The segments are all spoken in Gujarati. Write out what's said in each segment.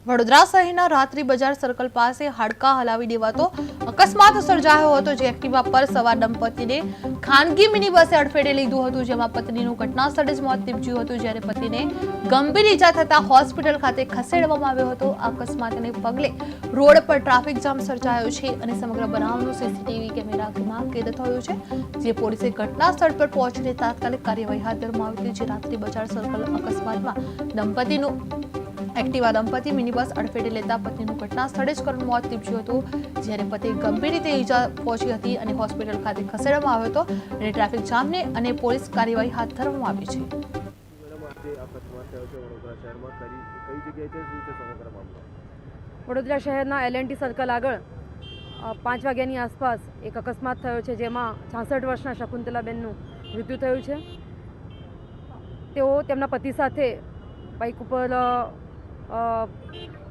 વડોદરા શહેરના રાત્રિ બજાર સર્કલ પાસે હાડકા હલાવી દેવાતો અકસ્માત સર્જાયો હતો, જે એક્ટિવા પર સવાર દંપતીને ખાનગી મિની બસે અડફેટે લીધું હતું, જેમાં પત્નીનું ઘટના સ્થળે જ મોત નીપજ્યું હતું, જ્યારે પતિને ગંભીર ઈજા થતા હોસ્પિટલ ખાતે ખસેડવામાં આવ્યો હતો। આ અકસ્માતને પગલે રોડ પર ટ્રાફિક જામ સર્જાયો છે અને સમગ્ર બનાવનું સીસીટીવી કેમેરામાં કેદ થયું છે, જે પોલીસે ઘટના સ્થળ પર પહોંચીને તાત્કાલિક કાર્યવાહી હાથ ધરવામાં આવી હતી। જે રાત્રિ બજાર સર્કલ અકસ્માતમાં એક્ટિવા દંપતી મિની બસ અડફેટે લેતા પત્નીનું ઘટના સ્થળે જ કરુણ મોત નીપજ્યું હતું, જ્યારે પતિને ગંભીર રીતે ઈજા પહોંચી હતી અને હોસ્પિટલ ખાતે ખસેડવામાં આવ્યો હતો અને ટ્રાફિક જામને અને પોલીસ કાર્યવાહી હાથ ધરવામાં આવી છે। વડોદરા શહેરના L&T સર્કલ આગળ 5 વાગ્યાની આસપાસ એક અકસ્માત થયો છે, જેમાં 66 વર્ષના શકુંતલાબેનનું મૃત્યુ થયું છે। તેઓ તેમના પતિ સાથે બાઇક ઉપર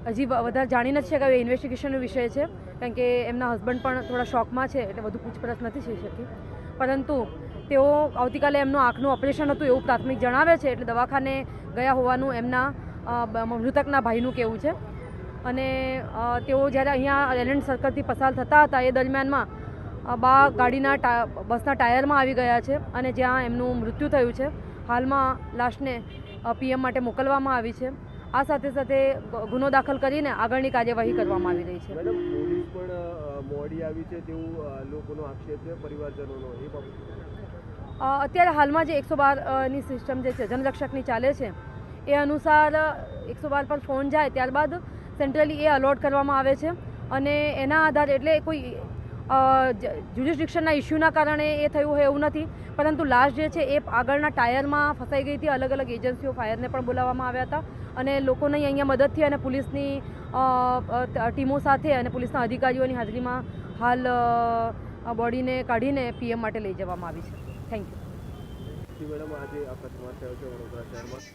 હજી વધારે જાણી નથી શકાય, ઇન્વેસ્ટિગેશનનો વિષય છે, કારણ કે એમના હસબન્ડ પણ થોડા શોકમાં છે, એટલે વધુ પૂછપરછ નથી થઈ શકી, પરંતુ તેઓ આવતીકાલે એમનું આંખનું ઓપરેશન હતું એવું પ્રાથમિક જણાવે છે, એટલે દવાખાને ગયા હોવાનું એમના મૃતકના ભાઈનું કહેવું છે। અને તેઓ જ્યારે અહીંયા L&T સર્કલથી પસાર થતા હતા એ દરમિયાનમાં ગાડીના બસના ટાયરમાં આવી ગયા છે અને જ્યાં એમનું મૃત્યુ થયું છે। હાલમાં લાશને PM માટે મોકલવામાં આવી છે। આ સાથે સાથે ગુનો દાખલ કરીને આગળની કાર્યવાહી કરવામાં આવી રહી છે। મેડમ, પોલીસ પણ મોડી આવી છે તેવું લોકોનો આક્ષેપ છે, પરિવારજનોનો એ બાબત અત્યારે હાલમાં જે 112ની સિસ્ટમ જે છે જનરક્ષકની ચાલે છે એ અનુસાર 112 પર ફોન જાય ત્યારબાદ સેન્ટ્રલી એ અલોટ કરવામાં આવે છે અને એના આધારે એટલે કોઈ જ્યુરિસ્ડિક્શનના ઇસ્યુના કારણે એ થયું હોય એવું નથી, પરંતુ લાશ જે છે એ આગળના ટાયરમાં ફસાઈ ગઈ હતી। અલગ અલગ એજન્સીઓ ફાયરને પણ બોલાવવામાં આવ્યા હતા અને લોકોની અહીંયા મદદથી અને પોલીસની ટીમો સાથે અને પોલીસના અધિકારીઓની હાજરીમાં હાલ બોડીને કાઢીને PM માટે લઈ જવામાં આવી છે। Thank you. મેડમ, આજે અકસ્માત થયો છે વડોદરા શહેરમાં।